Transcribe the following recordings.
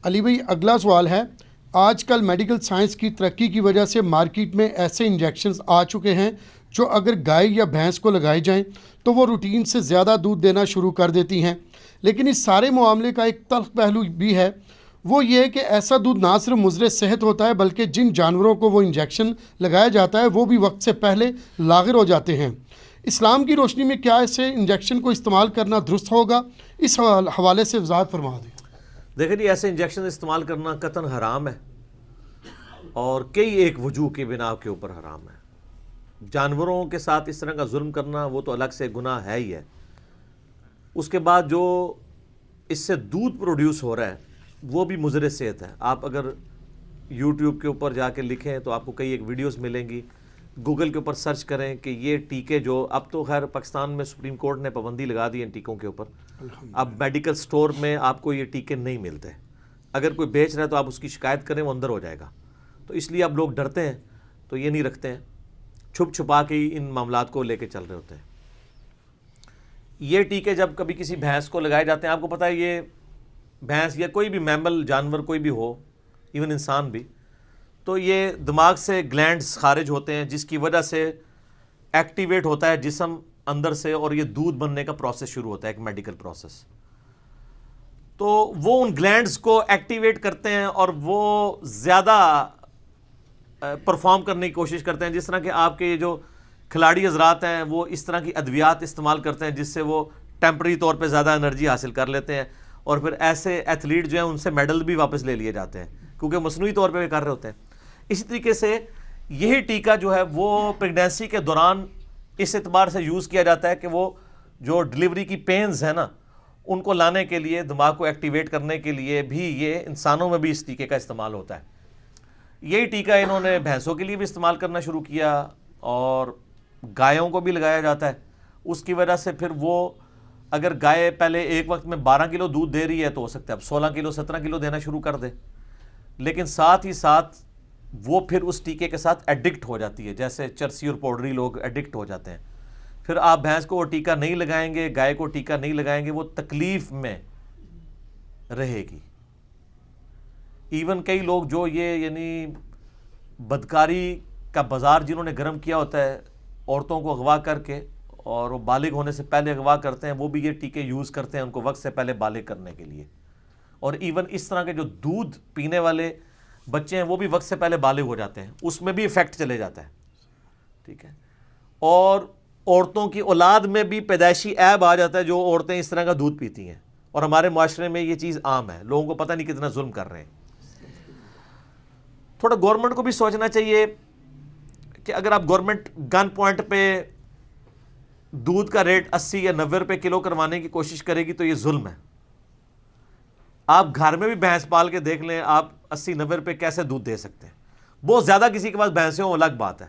علی بھائی اگلا سوال ہے، آج کل میڈیکل سائنس کی ترقی کی وجہ سے مارکیٹ میں ایسے انجیکشنز آ چکے ہیں جو اگر گائے یا بھینس کو لگائے جائیں تو وہ روٹین سے زیادہ دودھ دینا شروع کر دیتی ہیں، لیکن اس سارے معاملے کا ایک تلخ پہلو بھی ہے، وہ یہ کہ ایسا دودھ نہ صرف مضر صحت ہوتا ہے بلکہ جن جانوروں کو وہ انجیکشن لگایا جاتا ہے وہ بھی وقت سے پہلے لاغر ہو جاتے ہیں۔ اسلام کی روشنی میں کیا ایسے انجیکشن کو استعمال کرنا درست ہوگا؟ اس حوالے سے وضاحت فرما دیں۔ دیکھیں جی، ایسے انجیکشن استعمال کرنا قطعاً حرام ہے، اور کئی ایک وجوہ کی بنا کے اوپر حرام ہے۔ جانوروں کے ساتھ اس طرح کا ظلم کرنا وہ تو الگ سے گناہ ہے ہی ہے۔ اس کے بعد جو اس سے دودھ پروڈیوس ہو رہا ہے وہ بھی مضر صحت ہے۔ آپ اگر یوٹیوب کے اوپر جا کے لکھیں تو آپ کو کئی ایک ویڈیوز ملیں گی، گوگل کے اوپر سرچ کریں کہ یہ ٹیکے جو اب تو خیر پاکستان میں سپریم کورٹ نے پابندی لگا دی ان ٹیکوں کے اوپر، اب میڈیکل سٹور میں آپ کو یہ ٹیکے نہیں ملتے، اگر کوئی بیچ رہا ہے تو آپ اس کی شکایت کریں، وہ اندر ہو جائے گا۔ تو اس لیے اب لوگ ڈرتے ہیں تو یہ نہیں رکھتے ہیں، چھپ چھپا کے ہی ان معاملات کو لے کے چل رہے ہوتے ہیں۔ یہ ٹیکے جب کبھی کسی بھینس کو لگائے جاتے ہیں، آپ کو پتہ ہے یہ بھینس یا کوئی بھی میمل جانور کوئی بھی ہو، ایون انسان بھی، تو یہ دماغ سے گلینڈز خارج ہوتے ہیں جس کی وجہ سے ایکٹیویٹ ہوتا ہے جسم اندر سے، اور یہ دودھ بننے کا پروسیس شروع ہوتا ہے، ایک میڈیکل پروسیس۔ تو وہ ان گلینڈز کو ایکٹیویٹ کرتے ہیں اور وہ زیادہ پرفارم کرنے کی کوشش کرتے ہیں، جس طرح کہ آپ کے یہ جو کھلاڑی حضرات ہیں وہ اس طرح کی ادویات استعمال کرتے ہیں جس سے وہ ٹیمپرری طور پہ زیادہ انرجی حاصل کر لیتے ہیں، اور پھر ایسے ایتھلیٹ جو ہیں ان سے میڈل بھی واپس لے لیے جاتے ہیں کیونکہ مصنوعی طور پہ کر رہے ہوتے ہیں۔ اسی طریقے سے یہی ٹیکہ جو ہے وہ پریگنینسی کے دوران اس اعتبار سے یوز کیا جاتا ہے کہ وہ جو ڈلیوری کی پینز ہیں نا ان کو لانے کے لیے، دماغ کو ایکٹیویٹ کرنے کے لیے بھی یہ انسانوں میں بھی اس ٹیکے کا استعمال ہوتا ہے۔ یہی ٹیکہ انہوں نے بھینسوں کے لیے بھی استعمال کرنا شروع کیا اور گایوں کو بھی لگایا جاتا ہے۔ اس کی وجہ سے پھر وہ اگر گائے پہلے ایک وقت میں 12 کلو دودھ دے رہی ہے تو ہو سکتا ہے اب 16 کلو 17 کلو دینا شروع کر دے، لیکن ساتھ ہی ساتھ وہ پھر اس ٹیکے کے ساتھ ایڈکٹ ہو جاتی ہے، جیسے چرسی اور پاؤڈری لوگ ایڈکٹ ہو جاتے ہیں۔ پھر آپ بھینس کو وہ ٹیکہ نہیں لگائیں گے، گائے کو ٹیکہ نہیں لگائیں گے، وہ تکلیف میں رہے گی۔ ایون کئی لوگ جو یہ یعنی بدکاری کا بازار جنہوں نے گرم کیا ہوتا ہے، عورتوں کو اغوا کر کے اور وہ بالغ ہونے سے پہلے اغوا کرتے ہیں، وہ بھی یہ ٹیکے یوز کرتے ہیں ان کو وقت سے پہلے بالغ کرنے کے لیے۔ اور ایون اس طرح کے جو دودھ پینے والے بچے ہیں وہ بھی وقت سے پہلے بالغ ہو جاتے ہیں، اس میں بھی ایفیکٹ چلے جاتا ہے، ٹھیک ہے۔ اور عورتوں کی اولاد میں بھی پیدائشی عیب آ جاتا ہے جو عورتیں اس طرح کا دودھ پیتی ہیں، اور ہمارے معاشرے میں یہ چیز عام ہے، لوگوں کو پتہ نہیں کتنا ظلم کر رہے ہیں۔ تھوڑا گورنمنٹ کو بھی سوچنا چاہیے کہ اگر آپ گورنمنٹ گن پوائنٹ پہ دودھ کا ریٹ 80 یا 90 روپے کلو کروانے کی کوشش کرے گی تو یہ ظلم ہے۔ آپ گھر میں بھی بھینس پال کے دیکھ لیں، آپ 80-90 روپے کیسے دودھ دے سکتے ہیں؟ بہت زیادہ کسی کے پاس بھینسیں ہوں الگ بات ہے،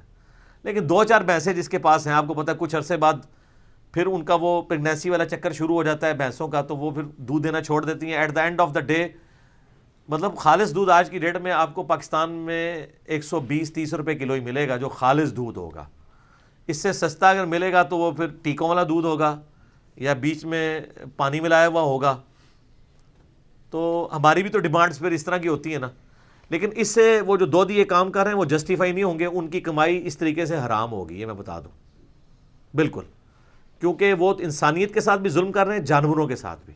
لیکن 2-4 بھینسیں جس کے پاس ہیں، آپ کو پتہ ہے کچھ عرصے بعد پھر ان کا وہ پریگنینسی والا چکر شروع ہو جاتا ہے بھینسوں کا، تو وہ پھر دودھ دینا چھوڑ دیتی ہیں۔ At the end of the day مطلب خالص دودھ آج کی ڈیٹ میں آپ کو پاکستان میں 120-130 روپے کلو ہی ملے گا جو خالص دودھ ہوگا۔ اس سے سستا اگر ملے گا تو وہ پھر ٹیکوں والا دودھ ہوگا یا بیچ میں پانی ملایا ہوا ہوگا۔ تو ہماری بھی تو ڈیمانڈز پھر اس طرح کی ہوتی ہیں نا، لیکن اس سے وہ جو دو دیے کام کر رہے ہیں وہ جسٹیفائی نہیں ہوں گے، ان کی کمائی اس طریقے سے حرام ہوگی، یہ میں بتا دوں بالکل، کیونکہ وہ انسانیت کے ساتھ بھی ظلم کر رہے ہیں، جانوروں کے ساتھ بھی۔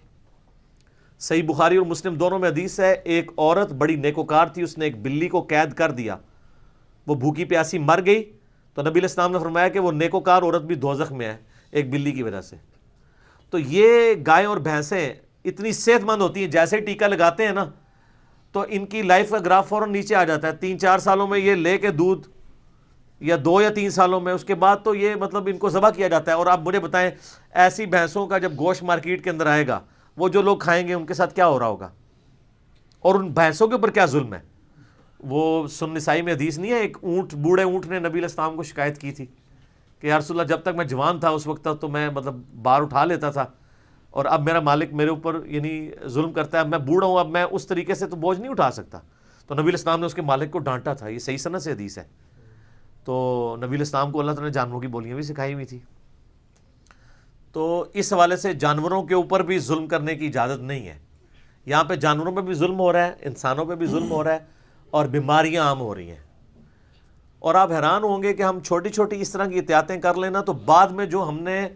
صحیح بخاری اور مسلم دونوں میں حدیث ہے، ایک عورت بڑی نیکوکار تھی، اس نے ایک بلی کو قید کر دیا، وہ بھوکی پیاسی مر گئی، تو نبی علیہ السلام نے فرمایا کہ وہ نیکوکار عورت بھی دوزخ میں ہے ایک بلی کی وجہ سے۔ تو یہ گائے اور بھینسیں اتنی صحت مند ہوتی ہیں، جیسے ٹیکہ لگاتے ہیں نا تو ان کی لائف کا گراف فوراً نیچے آ جاتا ہے، 3-4 سالوں میں یہ لے کے دودھ، یا 2 یا 3 سالوں میں، اس کے بعد تو یہ مطلب ان کو ذبح کیا جاتا ہے۔ اور آپ مجھے بتائیں ایسی بھینسوں کا جب گوشت مارکیٹ کے اندر آئے گا، وہ جو لوگ کھائیں گے ان کے ساتھ کیا ہو رہا ہوگا، اور ان بھینسوں کے اوپر کیا ظلم ہے۔ وہ سنن نسائی میں حدیث نہیں ہے، ایک اونٹ، بوڑھے اونٹ نے نبی علیہ السلام کو شکایت کی تھی کہ یا رسول اللہ جب تک میں جوان تھا اس وقت تک تو میں مطلب بار اٹھا لیتا تھا، اور اب میرا مالک میرے اوپر یعنی ظلم کرتا ہے، اب میں بوڑھا ہوں، اب میں اس طریقے سے تو بوجھ نہیں اٹھا سکتا۔ تو نبی علیہ السلام نے اس کے مالک کو ڈانٹا تھا، یہ صحیح سند سے حدیث ہے۔ تو نبی علیہ السلام کو اللہ تعالیٰ نے جانوروں کی بولیاں بھی سکھائی ہوئی تھی۔ تو اس حوالے سے جانوروں کے اوپر بھی ظلم کرنے کی اجازت نہیں ہے۔ یہاں پہ جانوروں پہ بھی ظلم ہو رہا ہے، انسانوں پہ بھی ظلم ہو رہا ہے، اور بیماریاں عام ہو رہی ہیں. اور آپ حیران ہوں گے کہ ہم چھوٹی چھوٹی اس طرح کی احتیاطیں کر لینا تو بعد میں جو ہم نے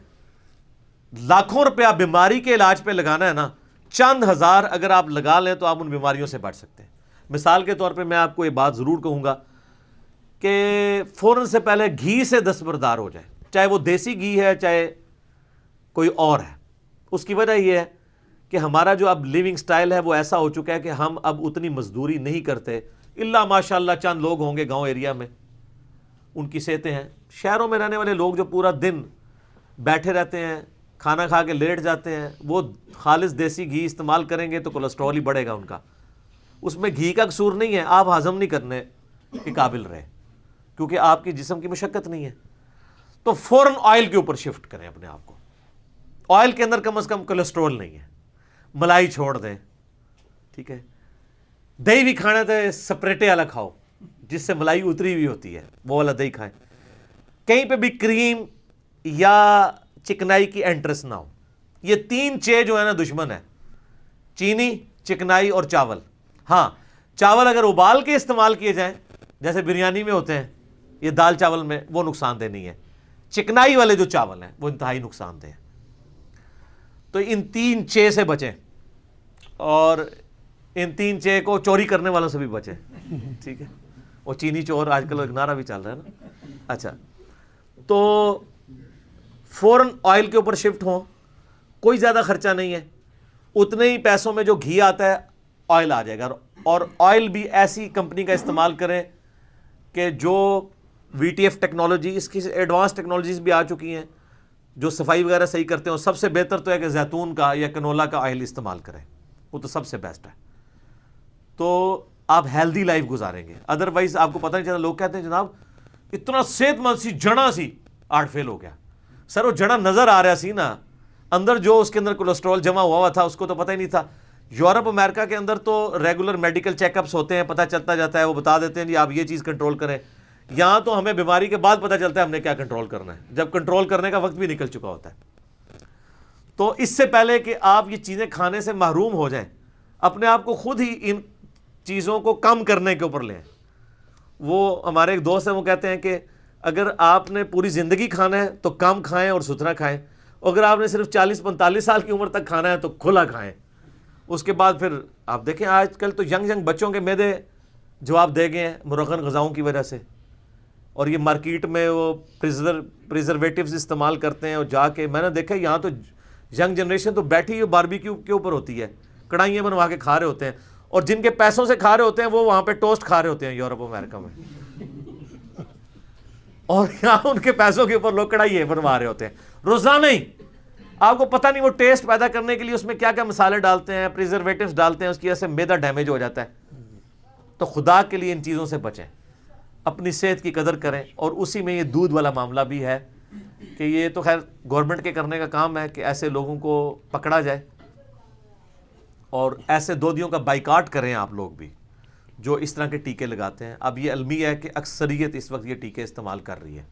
لاکھوں روپیہ بیماری کے علاج پہ لگانا ہے نا، چند ہزار اگر آپ لگا لیں تو آپ ان بیماریوں سے بچ سکتے ہیں. مثال کے طور پہ میں آپ کو یہ بات ضرور کہوں گا کہ فوراً سے پہلے گھی سے دستبردار ہو جائے، چاہے وہ دیسی گھی ہے چاہے کوئی اور ہے. اس کی وجہ یہ ہے کہ ہمارا جو اب لیونگ سٹائل ہے وہ ایسا ہو چکا ہے کہ ہم اب اتنی مزدوری نہیں کرتے، الا ماشاءاللہ چند لوگ ہوں گے گاؤں ایریا میں ان کی صحتیں ہیں. شہروں میں رہنے والے لوگ جو پورا دن بیٹھے رہتے ہیں، کھانا کھا کے لیٹ جاتے ہیں، وہ خالص دیسی گھی استعمال کریں گے تو کولیسٹرول ہی بڑھے گا ان کا. اس میں گھی کا قصور نہیں ہے، آپ ہضم نہیں کرنے کے قابل رہے کیونکہ آپ کی جسم کی مشقت نہیں ہے. تو فوراً آئل کے اوپر شفٹ کریں اپنے آپ کو. آئل کے اندر کم از کم کولیسٹرول نہیں ہے. ملائی چھوڑ دیں، ٹھیک ہے. دہی بھی کھانا تو سپریٹے والا کھاؤ جس سے ملائی اتری ہوئی ہوتی ہے، وہ والا دہی کھائیں. کہیں پہ بھی کریم یا چکنائی کی انٹرسٹ نہ ہو. یہ تین چیز جو ہے نا دشمن ہے، چینی، چکنائی اور چاول. ہاں چاول اگر ابال کے استعمال کیے جائیں جیسے بریانی میں ہوتے ہیں، یہ دال چاول میں، وہ نقصان دہ نہیں ہے. چکنائی والے جو چاول ہیں وہ انتہائی نقصان دہ ہیں. تو ان تین چے سے بچیں، اور ان تین چے کو چوری کرنے والوں سے بھی بچیں، ٹھیک ہے. وہ چینی چور آج کل ایک نعرہ بھی چل رہا ہے نا. اچھا، تو فوراً آئل کے اوپر شفٹ ہوں. کوئی زیادہ خرچہ نہیں ہے، اتنے ہی پیسوں میں جو گھی آتا ہے آئل آ جائے گا. اور آئل بھی ایسی کمپنی کا استعمال کریں کہ جو VTF ٹیکنالوجی، اس کی ایڈوانس ٹیکنالوجیز بھی آ چکی ہیں جو صفائی وغیرہ صحیح کرتے ہیں. سب سے بہتر تو ہے کہ زیتون کا یا کنولا کا آئل استعمال کریں، وہ تو سب سے بیسٹ ہے. تو آپ ہیلدی لائف گزاریں گے. ادروائز آپ کو پتہ نہیں چلتا. لوگ کہتے ہیں جناب اتنا صحت مند سی جڑا سی آرٹ فیل ہو گیا. سر وہ جڑا نظر آ رہا سی نا، اندر جو اس کے اندر کولیسٹرول جمع ہوا تھا اس کو تو پتہ ہی نہیں تھا. یورپ امریکہ کے اندر تو ریگولر میڈیکل چیک اپس ہوتے ہیں، پتہ چلتا جاتا ہے، وہ بتا دیتے ہیں جی آپ یہ چیز کنٹرول کریں. یہاں تو ہمیں بیماری کے بعد پتہ چلتا ہے ہم نے کیا کنٹرول کرنا ہے، جب کنٹرول کرنے کا وقت بھی نکل چکا ہوتا ہے. تو اس سے پہلے کہ آپ یہ چیزیں کھانے سے محروم ہو جائیں، اپنے آپ کو خود ہی ان چیزوں کو کم کرنے کے اوپر لیں. وہ ہمارے ایک دوست ہیں، وہ کہتے ہیں کہ اگر آپ نے پوری زندگی کھانا ہے تو کم کھائیں اور ستھرا کھائیں، اگر آپ نے صرف 40-45 سال کی عمر تک کھانا ہے تو کھلا کھائیں. اس کے بعد پھر آپ دیکھیں آج کل تو ینگ بچوں کے معدے جواب دے گئے ہیں مرغن غذاؤں کی وجہ سے. اور یہ مارکیٹ میں وہ پریزرویٹیوز استعمال کرتے ہیں. اور جا کے میں نے دیکھا یہاں تو ینگ جنریشن تو بیٹھی باربیکیو کے اوپر ہوتی ہے، کڑھائیاں بنوا کے کھا رہے ہوتے ہیں. اور جن کے پیسوں سے کھا رہے ہوتے ہیں وہ وہاں پہ ٹوسٹ کھا رہے ہوتے ہیں یورپ امریکہ میں. اور یہاں ان کے پیسوں کے اوپر لوگ کڑھائی بنوا رہے ہوتے ہیں روزانہ ہی. آپ کو پتہ نہیں وہ ٹیسٹ پیدا کرنے کے لیے اس میں کیا کیا مسالے ڈالتے ہیں، پریزرویٹیوز ڈالتے ہیں، اس کی وجہ سے معدہ ڈیمیج ہو جاتا ہے. تو خدا کے لیے ان چیزوں سے بچیں، اپنی صحت کی قدر کریں. اور اسی میں یہ دودھ والا معاملہ بھی ہے کہ یہ تو خیر گورنمنٹ کے کرنے کا کام ہے کہ ایسے لوگوں کو پکڑا جائے اور ایسے دودھیوں کا بائیکاٹ کریں آپ لوگ بھی جو اس طرح کے ٹیکے لگاتے ہیں. اب یہ المی ہے کہ اکثریت اس وقت یہ ٹیکے استعمال کر رہی ہے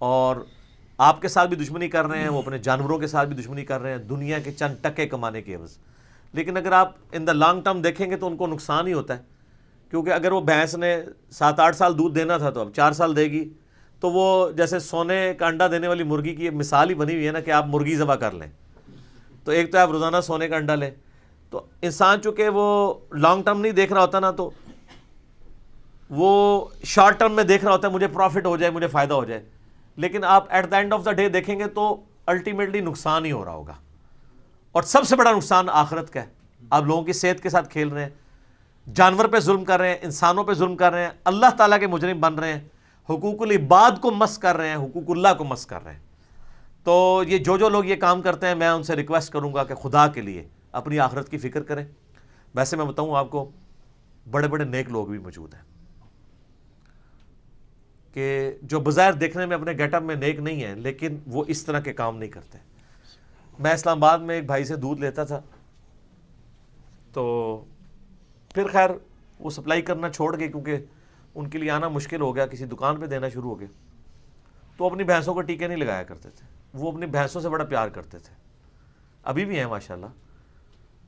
اور آپ کے ساتھ بھی دشمنی کر رہے ہیں، وہ اپنے جانوروں کے ساتھ بھی دشمنی کر رہے ہیں دنیا کے چند ٹکے کمانے کے عوض. لیکن اگر آپ ان دا لانگ ٹرم دیکھیں گے تو ان کو نقصان ہی ہوتا ہے. کیونکہ اگر وہ بھینس نے 7-8 سال دودھ دینا تھا تو اب 4 سال دے گی. تو وہ جیسے سونے کا انڈا دینے والی مرغی کی مثال ہی بنی ہوئی ہے نا کہ آپ مرغی ذبح کر لیں تو ایک تو آپ روزانہ سونے کا انڈا لیں. تو انسان چونکہ وہ لانگ ٹرم نہیں دیکھ رہا ہوتا نا، تو وہ شارٹ ٹرم میں دیکھ رہا ہوتا ہے مجھے پروفٹ ہو جائے، مجھے فائدہ ہو جائے. لیکن آپ at the end of the day دیکھیں گے تو الٹیمیٹلی نقصان ہی ہو رہا ہوگا. اور سب سے بڑا نقصان آخرت کا ہے. آپ لوگوں کی صحت کے ساتھ کھیل رہے ہیں، جانور پہ ظلم کر رہے ہیں، انسانوں پہ ظلم کر رہے ہیں، اللہ تعالیٰ کے مجرم بن رہے ہیں، حقوق العباد کو مس کر رہے ہیں، حقوق اللہ کو مس کر رہے ہیں. تو یہ جو لوگ یہ کام کرتے ہیں میں ان سے ریکویسٹ کروں گا کہ خدا کے لیے اپنی آخرت کی فکر کریں. ویسے میں بتاؤں آپ کو بڑے بڑے نیک لوگ بھی موجود ہیں کہ جو بظاہر دیکھنے میں اپنے گیٹ اپ میں نیک نہیں ہیں لیکن وہ اس طرح کے کام نہیں کرتے. میں اسلام آباد میں ایک بھائی سے دودھ لیتا تھا، تو پھر خیر وہ سپلائی کرنا چھوڑ گئے کیونکہ ان کے لیے آنا مشکل ہو گیا، کسی دکان پہ دینا شروع ہو گئے. تو اپنی بھینسوں کو ٹیکے نہیں لگایا کرتے تھے. وہ اپنی بھینسوں سے بڑا پیار کرتے تھے، ابھی بھی ہیں ماشاءاللہ.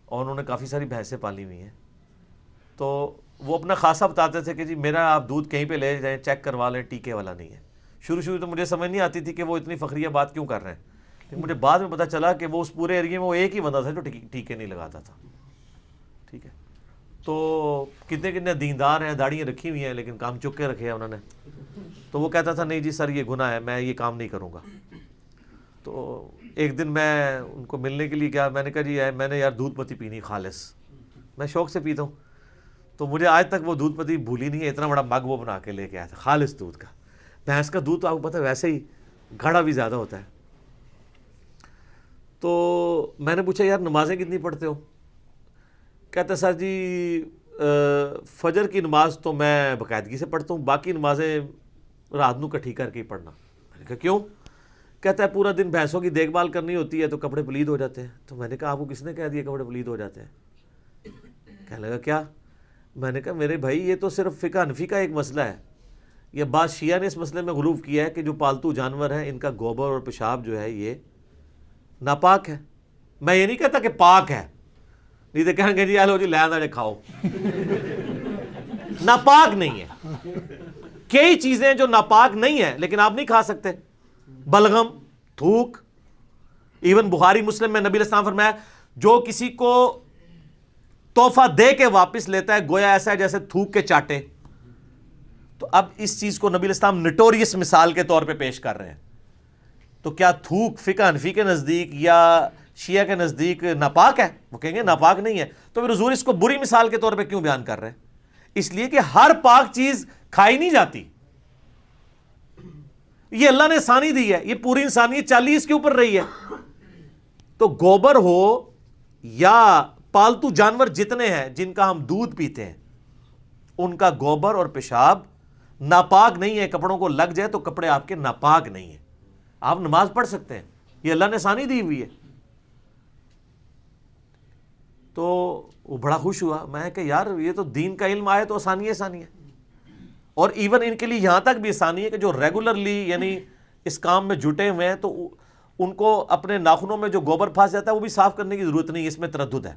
اور انہوں نے کافی ساری بھینسیں پالی ہوئی ہیں. تو وہ اپنا خاصہ بتاتے تھے کہ جی میرا آپ دودھ کہیں پہ لے جائیں چیک کروا لیں, ٹیکے والا نہیں ہے. شروع تو مجھے سمجھ نہیں آتی تھی کہ وہ اتنی فخریہ بات کیوں کر رہے ہیں, لیکن مجھے بعد میں پتہ چلا کہ وہ اس پورے ایریے میں وہ ایک ہی بندہ تھا جو ٹیکے نہیں لگاتا تھا. ٹھیک ہے, تو کتنے دیندار ہیں, داڑیاں رکھی ہوئی ہیں, لیکن کام چک کے رکھے ہیں انہوں نے. تو وہ کہتا تھا نہیں جی سر یہ گناہ ہے, میں یہ کام نہیں کروں گا. تو ایک دن میں ان کو ملنے کے لیے گیا, میں نے کہا جی میں نے یار دودھ پتی پینی خالص, میں شوق سے پیتا ہوں. تو مجھے آج تک وہ دودھ پتی بھولی نہیں ہے, اتنا بڑا مگ وہ بنا کے لے کے آیا تھا خالص دودھ کا. بھینس کا دودھ تو آپ کو پتہ ہے ویسے ہی گاڑھا بھی زیادہ ہوتا ہے. تو میں نے پوچھا یار نمازیں کتنی پڑھتے ہو؟ کہتا سر جی فجر کی نماز تو میں باقاعدگی سے پڑھتا ہوں, باقی نمازیں رات نو کٹھی کر کے ہی پڑھنا. میں نے کہا کیوں؟ کہتا ہے پورا دن بھینسوں کی دیکھ بھال کرنی ہوتی ہے تو کپڑے پلید ہو جاتے ہیں. تو میں نے کہا آپ کو کس نے کہہ دیا کپڑے پلید ہو جاتے ہیں؟ کہنے لگا کیا؟ میں نے کہا میرے بھائی یہ تو صرف فقہ حنفی کا ایک مسئلہ ہے, یہ بعض شیعہ نے اس مسئلے میں غلو کیا ہے کہ جو پالتو جانور ہیں ان کا گوبر اور پیشاب جو ہے یہ ناپاک ہے. میں یہ نہیں کہتا کہ پاک ہے, نہیں تو کہیں گے جی آلو جی لے کھاؤ. ناپاک نہیں ہے, کئی چیزیں جو ناپاک نہیں ہیں لیکن آپ نہیں کھا سکتے. بلغم, تھوک, ایون بخاری مسلم میں نبی علیہ السلام فرمایا جو کسی کو تحفہ دے کے واپس لیتا ہے گویا ایسا ہے جیسے تھوک کے چاٹے. تو اب اس چیز کو نبی علیہ السلام نٹوریس مثال کے طور پہ پیش کر رہے ہیں. تو کیا تھوک فقہ حنفی کے نزدیک یا شیعہ کے نزدیک ناپاک ہے؟ وہ کہیں گے ناپاک نہیں ہے. تو پھر حضور اس کو بری مثال کے طور پہ کیوں بیان کر رہے ہیں؟ اس لیے کہ ہر پاک چیز کھائی نہیں جاتی. یہ اللہ نے آسانی دی ہے, یہ پوری انسانیت 40 کے اوپر رہی ہے. تو گوبر ہو یا پالتو جانور جتنے ہیں جن کا ہم دودھ پیتے ہیں ان کا گوبر اور پیشاب ناپاک نہیں ہے. کپڑوں کو لگ جائے تو کپڑے آپ کے ناپاک نہیں ہیں, آپ نماز پڑھ سکتے ہیں, یہ اللہ نے آسانی دی ہوئی ہے. تو وہ بڑا خوش ہوا, میں کہ یار یہ تو دین کا علم آئے تو آسانی ہے. اور ایون ان کے لیے یہاں تک بھی آسانی ہے کہ جو ریگولرلی یعنی اس کام میں جٹے ہوئے ہیں تو ان کو اپنے ناخنوں میں جو گوبر پھنس جاتا ہے وہ بھی صاف کرنے کی ضرورت نہیں, اس میں تردد ہے.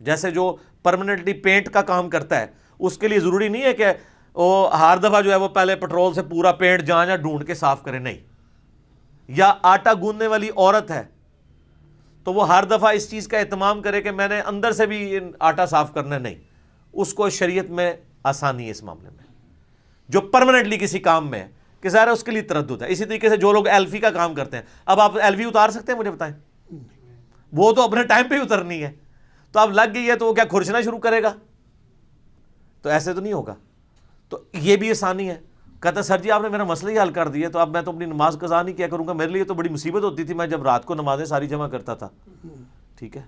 جیسے جو پرماننٹلی پینٹ کا کام کرتا ہے اس کے لیے ضروری نہیں ہے کہ وہ ہر دفعہ جو ہے وہ پہلے پٹرول سے پورا پینٹ جہاں ڈھونڈ کے صاف کرے, نہیں. یا آٹا گوندنے والی عورت ہے تو وہ ہر دفعہ اس چیز کا اہتمام کرے کہ میں نے اندر سے بھی آٹا صاف کرنا ہے, نہیں. اس کو شریعت میں آسانی ہے اس معاملے میں. جو پرماننٹلی کسی کام میں ہے کہ ظاہر ہے اس کے لیے تردد ہے. اسی طریقے سے جو لوگ ایلفی کا کام کرتے ہیں, اب آپ ایلفی اتار سکتے ہیں؟ مجھے بتائیں. وہ تو اپنے ٹائم پہ ہی اترنی ہے. تو اب لگ گئی ہے تو وہ کیا کھرچنا شروع کرے گا؟ تو ایسے تو نہیں ہوگا. تو یہ بھی آسانی ہے. کہتا سر جی آپ نے میرا مسئلہ ہی حل کر دیا, تو اب میں تو اپنی نماز قضا نہیں کیا کروں گا. میرے لیے تو بڑی مصیبت ہوتی تھی, میں جب رات کو نمازیں ساری جمع کرتا تھا, ٹھیک ہے,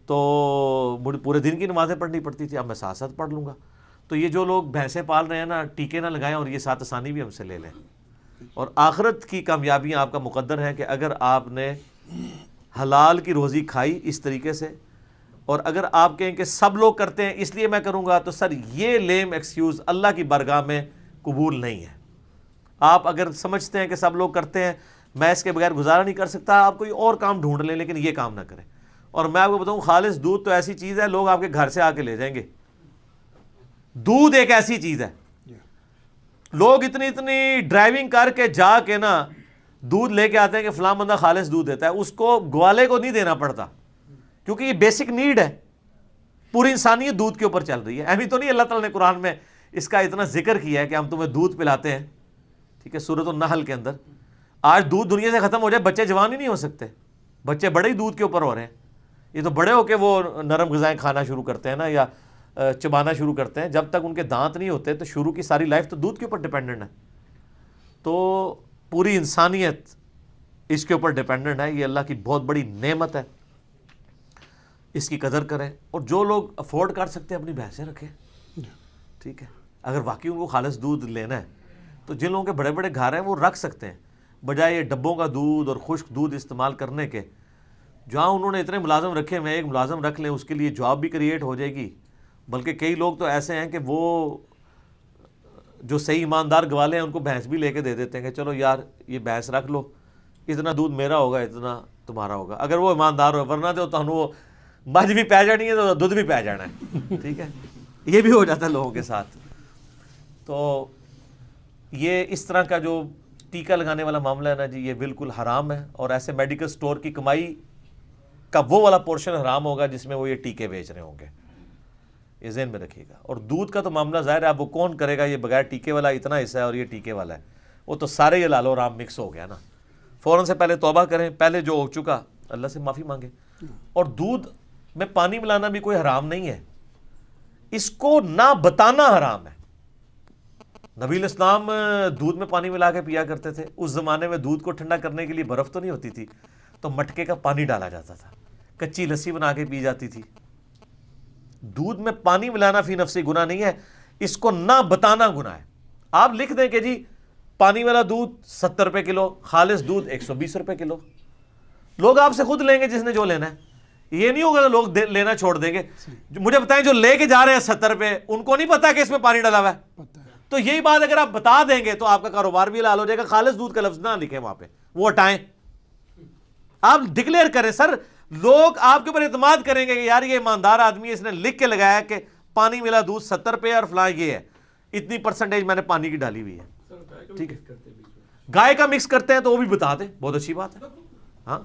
تو پورے دن کی نمازیں پڑھنی پڑتی تھی, اب میں ساتھ پڑھ لوں گا. تو یہ جو لوگ بھینسیں پال رہے ہیں نا, ٹیکے نہ لگائیں اور یہ ساتھ آسانی بھی ہم سے لے لیں. اور آخرت کی کامیابیاں آپ کا مقدر ہیں کہ اگر آپ نے حلال کی روزی کھائی اس طریقے سے, اور اگر آپ کہیں کہ سب لوگ کرتے ہیں اس لیے میں کروں گا, تو سر یہ لیم ایکسکیوز اللہ کی بارگاہ میں قبول نہیں ہے. آپ اگر سمجھتے ہیں کہ سب لوگ کرتے ہیں میں اس کے بغیر گزارا نہیں کر سکتا, آپ کوئی اور کام ڈھونڈ لیں لیکن یہ کام نہ کریں. اور میں آپ کو بتاؤں خالص دودھ تو ایسی چیز ہے لوگ آپ کے گھر سے آ کے لے جائیں گے. دودھ ایک ایسی چیز ہے, لوگ اتنی ڈرائیونگ کر کے جا کے نا دودھ لے کے آتے ہیں کہ فلاں بندہ خالص دودھ دیتا ہے. اس کو گوالے کو نہیں دینا پڑتا کیونکہ یہ بیسک نیڈ ہے. پوری انسانیت دودھ کے اوپر چل رہی ہے. ایویں تو نہیں اللہ تعالیٰ نے قرآن میں اس کا اتنا ذکر کیا ہے کہ ہم تمہیں دودھ پلاتے ہیں, ٹھیک ہے, سورۃ النحل کے اندر. آج دودھ دنیا سے ختم ہو جائے بچے جوان ہی نہیں ہو سکتے, بچے بڑے ہی دودھ کے اوپر ہو رہے ہیں. یہ تو بڑے ہو کے وہ نرم غذائیں کھانا شروع کرتے ہیں نا, یا چبانا شروع کرتے ہیں. جب تک ان کے دانت نہیں ہوتے تو شروع کی ساری لائف تو دودھ کے اوپر ڈیپینڈنٹ ہے. تو پوری انسانیت اس کے اوپر ڈیپینڈنٹ ہے. یہ اللہ کی بہت بڑی نعمت ہے, اس کی قدر کریں. اور جو لوگ افورڈ کر سکتے ہیں اپنی بھینسیں رکھیں, ٹھیک ہے. اگر واقعی ان کو خالص دودھ لینا ہے تو جن لوگوں کے بڑے بڑے گھر ہیں وہ رکھ سکتے ہیں, بجائے یہ ڈبوں کا دودھ اور خشک دودھ استعمال کرنے کے. جہاں انہوں نے اتنے ملازم رکھے ہوئے, ایک ملازم رکھ لیں اس کے لیے جاب بھی کریٹ ہو جائے گی. بلکہ کئی لوگ تو ایسے ہیں کہ وہ جو صحیح ایماندار گوالے ہیں ان کو بھینس بھی لے کے دے دیتے ہیں کہ چلو یار یہ بھینس رکھ لو, اتنا دودھ میرا ہوگا اتنا تمہارا ہوگا, اگر وہ ایماندار ہو. ورنہ تو تمہیں وہ مجھ بھی پی جانی ہے تو دودھ بھی پی جانا ہے، ٹھیک ہے، یہ بھی ہو جاتا ہے لوگوں کے ساتھ۔ تو یہ اس طرح کا جو ٹیکہ لگانے والا معاملہ ہے نا جی، یہ بالکل حرام ہے، اور ایسے میڈیکل سٹور کی کمائی کا وہ والا پورشن حرام ہوگا جس میں وہ یہ ٹیکے بیچ رہے ہوں گے، یہ ذہن میں رکھیے گا۔ اور دودھ کا تو معاملہ ظاہر ہے، اب وہ کون کرے گا، یہ بغیر ٹیکے والا اتنا حصہ ہے اور یہ ٹیکے والا ہے، وہ تو سارے یہ لالو رام مکس ہو گیا نا۔ فوراً سے پہلے توبہ کریں، پہلے جو ہو چکا اللہ سے معافی مانگے۔ اور دودھ میں پانی ملانا بھی کوئی حرام نہیں ہے، اس کو نہ بتانا حرام ہے۔ نبی الاسلام دودھ میں پانی ملا کے پیا کرتے تھے، اس زمانے میں دودھ کو ٹھنڈا کرنے کے لیے برف تو نہیں ہوتی تھی، تو مٹکے کا پانی ڈالا جاتا تھا، کچی لسی بنا کے پی جاتی تھی۔ دودھ میں پانی ملانا فی نفسی گناہ نہیں ہے، اس کو نہ بتانا گناہ ہے۔ آپ لکھ دیں کہ جی پانی والا دودھ 70 روپے کلو، خالص دودھ 120 روپے کلو، لوگ آپ سے خود لیں گے جس نے جو لینا ہے، یہ نہیں ہوگا لوگ لینا چھوڑ دیں گے۔ مجھے بتائیں جو لے کے جا رہے ہیں 70 روپے، ان کو نہیں پتا کہ اس میں پانی ڈلا ہوا ہے؟ تو یہی بات اگر آپ بتا دیں گے تو آپ کا کاروبار بھی حلال ہو جائے گا۔ خالص دودھ کا لفظ نہ لکھیں وہاں پہ، وہ ہٹائیں، آپ ڈکلیئر کریں۔ سر لوگ آپ کے اوپر اعتماد کریں گے کہ یار یہ ایماندار آدمی ہے، اس نے لکھ کے لگایا کہ پانی ملا دودھ 70 روپے اور فلاں یہ ہے، اتنی پرسنٹیج میں نے پانی کی ڈالی ہوئی ہے، ٹھیک ہے۔ گائے کا مکس کرتے ہیں تو وہ بھی بتا دیں، بہت اچھی بات ہے، ہاں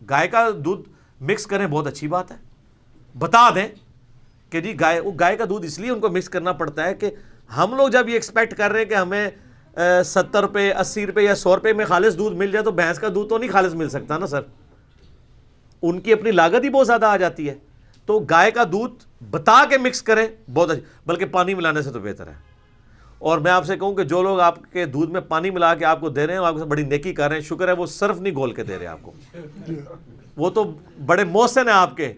گائے کا دودھ مکس کریں، بہت اچھی بات ہے، بتا دیں کہ جی گائے کا دودھ اس لیے ان کو مکس کرنا پڑتا ہے کہ ہم لوگ جب یہ ایکسپیکٹ کر رہے ہیں کہ ہمیں 70 روپے 80 روپے یا 100 روپے میں خالص دودھ مل جائے، تو بھینس کا دودھ تو نہیں خالص مل سکتا نا سر، ان کی اپنی لاگت ہی بہت زیادہ آ جاتی ہے۔ تو گائے کا دودھ بتا کے مکس کریں، بہت اچھا، بلکہ پانی ملانے سے تو بہتر ہے۔ اور میں آپ سے کہوں کہ جو لوگ آپ کے دودھ میں پانی ملا کے آپ کو دے رہے ہیں، وہ آپ کو بڑی نیکی کر رہے ہیں، شکر ہے وہ صرف نہیں گھول کے دے رہے ہیں آپ کو، وہ تو بڑے محسن ہیں آپ کے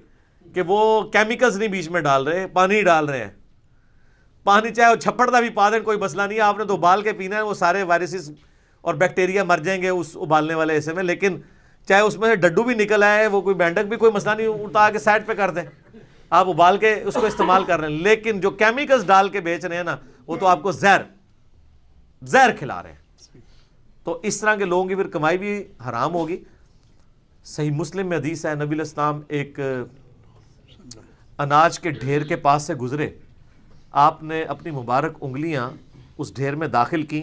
کہ وہ کیمیکلز نہیں بیچ میں ڈال رہے، پانی ڈال رہے ہیں۔ پانی چاہے وہ چھپڑ دا بھی پا دیں کوئی مسئلہ نہیں ہے، آپ نے تو ابال کے پینا ہے، وہ سارے وائرسز اور بیکٹیریا مر جائیں گے اس ابالنے والے حصے میں، لیکن چاہے اس میں سے ڈڈو بھی نکل آئے، وہ کوئی مینڈک بھی کوئی مسئلہ نہیں، اٹھا کے سائڈ پہ کر دیں، آپ ابال کے اس کو استعمال کر رہے ہیں۔ لیکن جو کیمیکلز ڈال کے بیچ رہے ہیں نا، وہ تو آپ کو زہر کھلا رہے ہیں۔ تو اس طرح کے لوگوں کی پھر کمائی بھی حرام ہوگی۔ صحیح مسلم میں حدیث ہے، نبی علیہ السلام ایک اناج کے ڈھیر کے پاس سے گزرے، آپ نے اپنی مبارک انگلیاں اس ڈھیر میں داخل کی،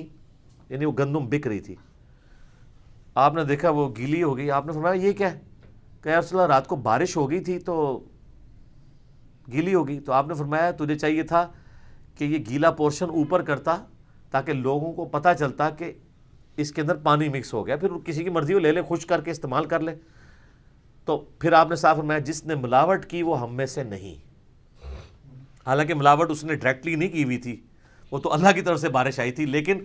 یعنی وہ گندم بک رہی تھی، آپ نے دیکھا وہ گیلی ہو گئی، آپ نے فرمایا یہ کیا ہے؟ کہ یا رسول اللہ رات کو بارش ہو گئی تھی تو گیلی ہو گئی۔ تو آپ نے فرمایا تجھے چاہیے تھا کہ یہ گیلا پورشن اوپر کرتا تاکہ لوگوں کو پتہ چلتا کہ اس کے اندر پانی مکس ہو گیا، پھر کسی کی مرضی وہ لے لے، خشک کر کے استعمال کر لے۔ تو پھر آپ نے صاف فرمایا جس نے ملاوٹ کی وہ ہم میں سے نہیں۔ حالانکہ ملاوٹ اس نے ڈائریکٹلی نہیں کی ہوئی تھی، وہ تو اللہ کی طرف سے بارش آئی تھی، لیکن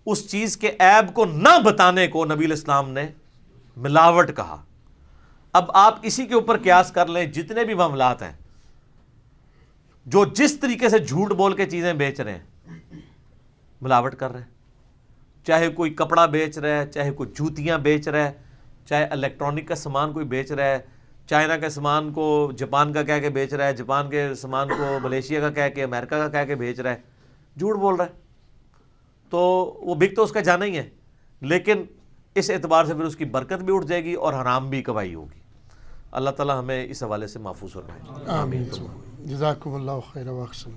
اس چیز کے عیب کو نہ بتانے کو نبی علیہ السلام نے ملاوٹ کہا۔ اب آپ اسی کے اوپر قیاس کر لیں، جتنے بھی معاملات ہیں جو جس طریقے سے جھوٹ بول کے چیزیں بیچ رہے ہیں، ملاوٹ کر رہے ہیں، چاہے کوئی کپڑا بیچ رہا ہے، چاہے کوئی جوتیاں بیچ رہا ہے، چاہے الیکٹرانک کا سامان کوئی بیچ رہا ہے، چائنا کے سامان کو جاپان کا کہہ کے بیچ رہا ہے، جاپان کے سامان کو ملیشیا کا کہہ کے، امریکہ کا کہہ کے بیچ رہا ہے، جھوٹ بول رہا ہے، تو وہ بک تو اس کا جانا ہی ہے، لیکن اس اعتبار سے پھر اس کی برکت بھی اٹھ جائے گی اور حرام بھی کمائی ہوگی۔ اللہ تعالی ہمیں اس حوالے سے محفوظ فرمائے۔ آمین۔ جزاکم اللہ خیر و احسن۔